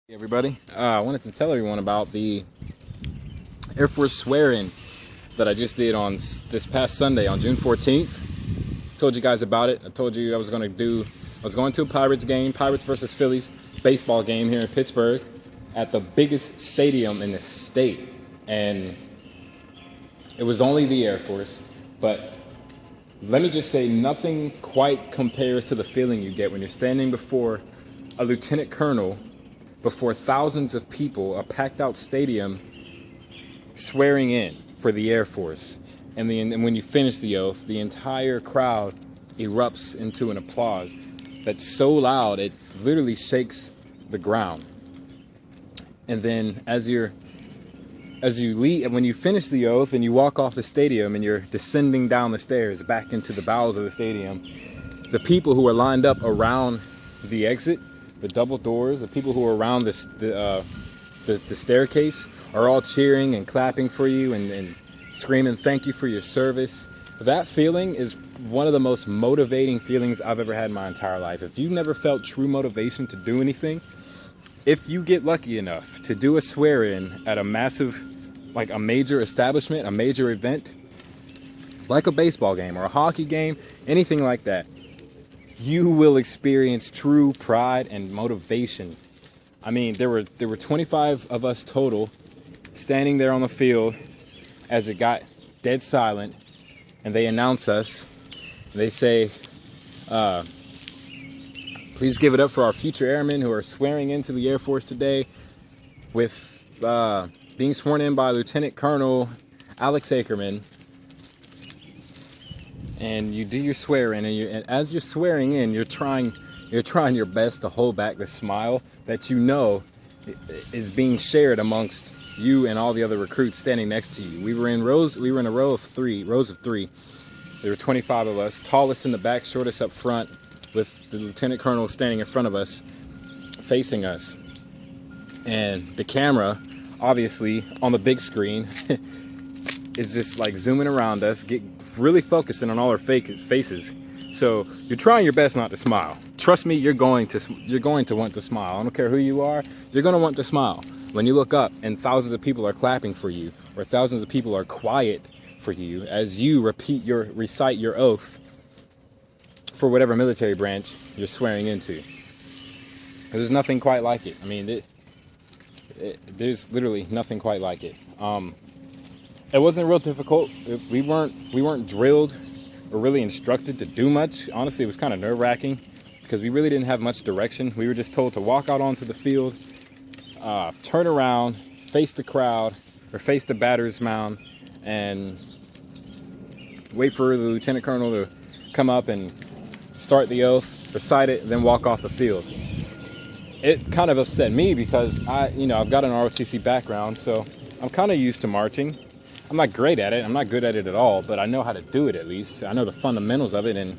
Hey everybody, I wanted to tell everyone about the Air Force swear-in that I just did on this past Sunday on June 14th. Told you guys about it. I told you I was going to a Pirates game, Pirates versus Phillies baseball game here in Pittsburgh at the biggest stadium in the state. And it was only the Air Force, but let me just say nothing quite compares to the feeling you get when you're standing before a lieutenant colonel, before thousands of people, a packed out stadium, swearing in for the Air Force. And when you finish the oath, the entire crowd erupts into an applause that's so loud it literally shakes the ground. And then as you leave, when you finish the oath and you walk off the stadium and you're descending down the stairs back into the bowels of the stadium, the people who are lined up around the exit, the double doors, the people who are around the staircase are all cheering and clapping for you and screaming thank you for your service. That feeling is one of the most motivating feelings I've ever had in my entire life. If you've never felt true motivation to do anything, if you get lucky enough to do a swear-in at a massive, like a major establishment, a major event, like a baseball game or a hockey game, anything like that, you will experience true pride and motivation. I mean, there were 25 of us total standing there on the field as it got dead silent, and they announce us. They say, please give it up for our future airmen who are swearing into the Air Force today with being sworn in by Lieutenant Colonel Alex Ackerman. And you do your swearing, and as you're swearing in, you're trying your best to hold back the smile that you know is being shared amongst you and all the other recruits standing next to you. We were in a row of three. There were 25 of us, tallest in the back, shortest up front, with the lieutenant colonel standing in front of us, facing us. And the camera, obviously, on the big screen, is just like zooming around us, really focusing on all our faces. So you're trying your best not to smile. Trust me, you're going to want to smile. I don't care who you are, you're going to want to smile when you look up and thousands of people are clapping for you, or thousands of people are quiet for you as you recite your oath for whatever military branch you're swearing into. There's nothing quite like it. I mean, there's literally nothing quite like it. It wasn't real difficult. We weren't drilled or really instructed to do much. Honestly, it was kind of nerve-wracking because we really didn't have much direction. We were just told to walk out onto the field, turn around, face the crowd or face the batter's mound, and wait for the lieutenant colonel to come up and start the oath, recite it, then walk off the field. It kind of upset me because I've got an ROTC background, so I'm kind of used to marching. I'm not great at it. I'm not good at it at all, but I know how to do it at least. I know the fundamentals of it, and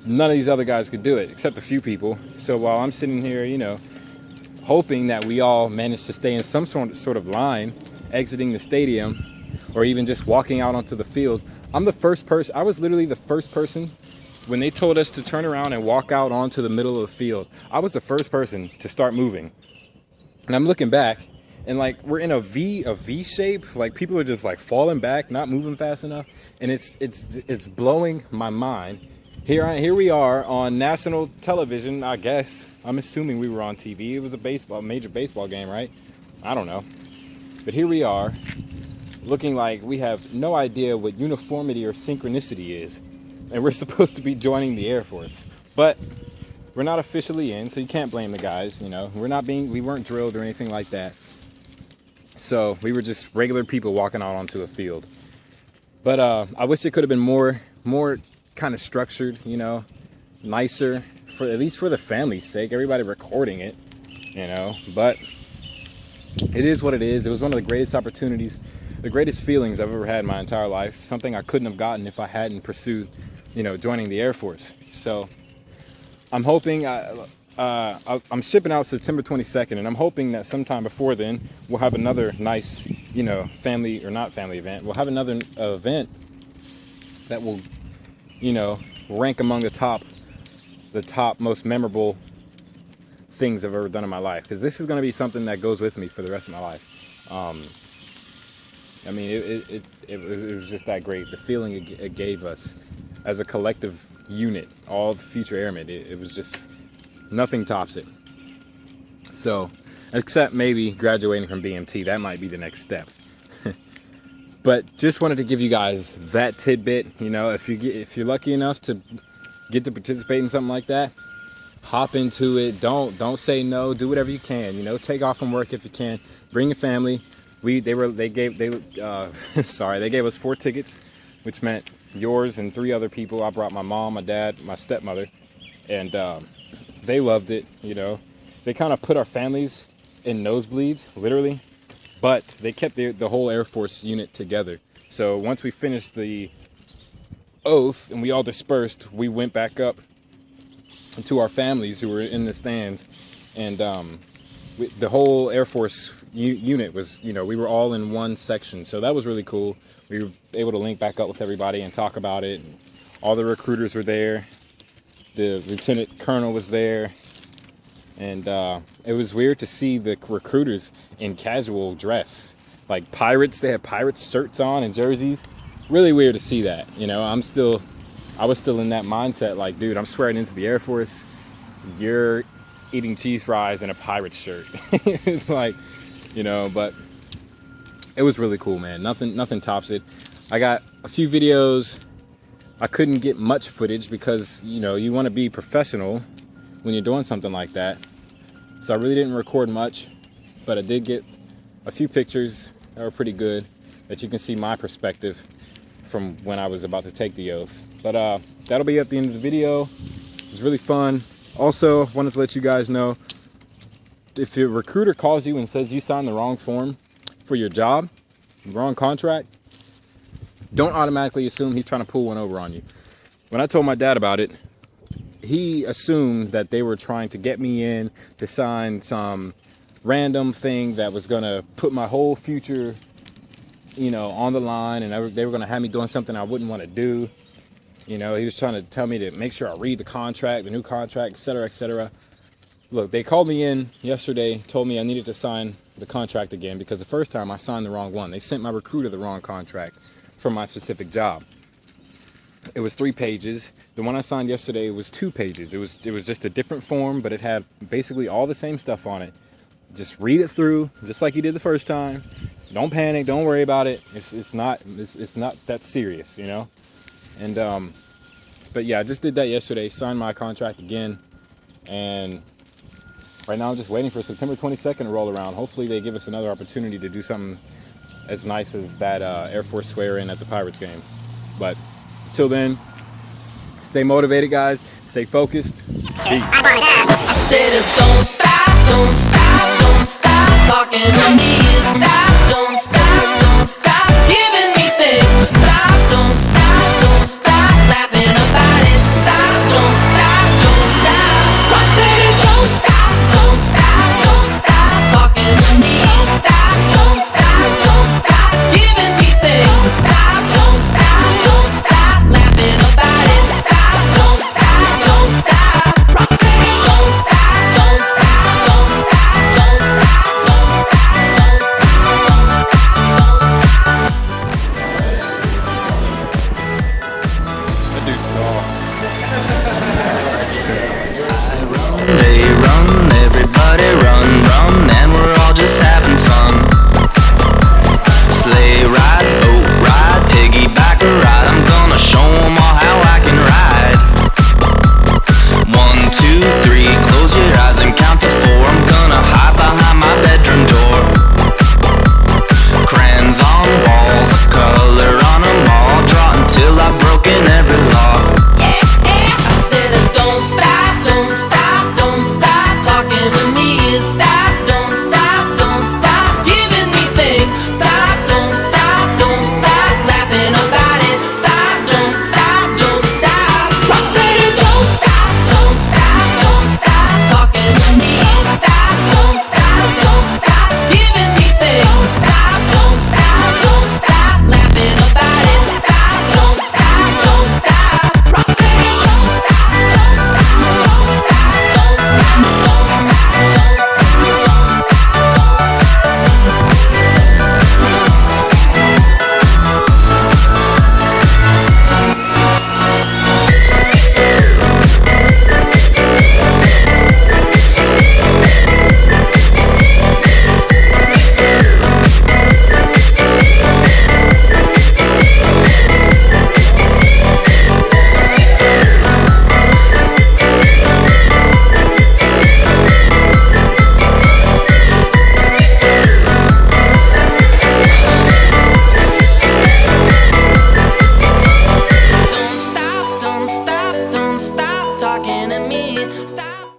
none of these other guys could do it except a few people. So while I'm sitting here, hoping that we all manage to stay in some sort of line, exiting the stadium, or even just walking out onto the field, I was literally the first person when they told us to turn around and walk out onto the middle of the field. I was the first person to start moving. And I'm looking back, and like we're in a V shape, like people are just like falling back, not moving fast enough, and it's blowing my mind. Here we are on national television, I guess. I'm assuming we were on TV. It was a major baseball game, right? I don't know. But here we are, looking like we have no idea what uniformity or synchronicity is, and we're supposed to be joining the Air Force. But we're not officially in, so you can't blame the guys, we weren't drilled or anything like that. So we were just regular people walking out onto a field. But I wish it could have been more kind of structured, nicer, at least for the family's sake, everybody recording it, But it is what it is. It was one of the greatest opportunities, the greatest feelings I've ever had in my entire life. Something I couldn't have gotten if I hadn't pursued, joining the Air Force. So I'm hoping, I'm shipping out September 22nd, and I'm hoping that sometime before then we'll have another nice, family or not family event. We'll have another event that will, rank among the top most memorable things I've ever done in my life, because this is going to be something that goes with me for the rest of my life. I mean, it was just that great. The feeling it gave us as a collective unit, all the future airmen, it was just, nothing tops it. So, except maybe graduating from BMT, that might be the next step. But just wanted to give you guys that tidbit. You know, if you're lucky enough to get to participate in something like that, hop into it. Don't say no. Do whatever you can. You know, take off from work if you can. Bring your family. They gave us 4 tickets, which meant yours and 3 other people. I brought my mom, my dad, my stepmother, and they loved it. You know, they kind of put our families in nosebleeds, literally, but they kept the whole Air Force unit together. So once we finished the oath and we all dispersed, we went back up to our families who were in the stands, and the whole Air Force unit was, you know, we were all in one section. So that was really cool. We were able to link back up with everybody and talk about it. And all the recruiters were there. The lieutenant colonel was there. And it was weird to see the recruiters in casual dress. Like pirates, they had Pirates shirts on and jerseys. Really weird to see that. You know, I was still in that mindset, like, dude, I'm swearing into the Air Force. You're eating cheese fries in a pirate shirt. It's like, you know, but it was really cool, man. Nothing tops it. I got a few videos. I couldn't get much footage because, you know, you want to be professional when you're doing something like that. So I really didn't record much, but I did get a few pictures that were pretty good, that you can see my perspective from when I was about to take the oath. But that'll be at the end of the video. It was really fun. Also, wanted to let you guys know, if your recruiter calls you and says you signed the wrong form for your job, wrong contract, don't automatically assume he's trying to pull one over on you. When I told my dad about it, he assumed that they were trying to get me in to sign some random thing that was going to put my whole future, you know, on the line, and they were going to have me doing something I wouldn't want to do. You know, he was trying to tell me to make sure I read the contract, the new contract, etc., etc. Look, they called me in yesterday, told me I needed to sign the contract again because the first time I signed the wrong one. They sent my recruiter the wrong contract for my specific job. It was 3 pages. The one I signed yesterday was 2 pages. It was just a different form, but it had basically all the same stuff on it. Just read it through, just like you did the first time. Don't panic. Don't worry about it. It's not that serious, you know. And but yeah, I just did that yesterday. Signed my contract again, and right now I'm just waiting for September 22nd to roll around. Hopefully they give us another opportunity to do something as nice as that Air Force swear-in at the Pirates game. But until then, stay motivated, guys. Stay focused. Peace. I said, don't stop, don't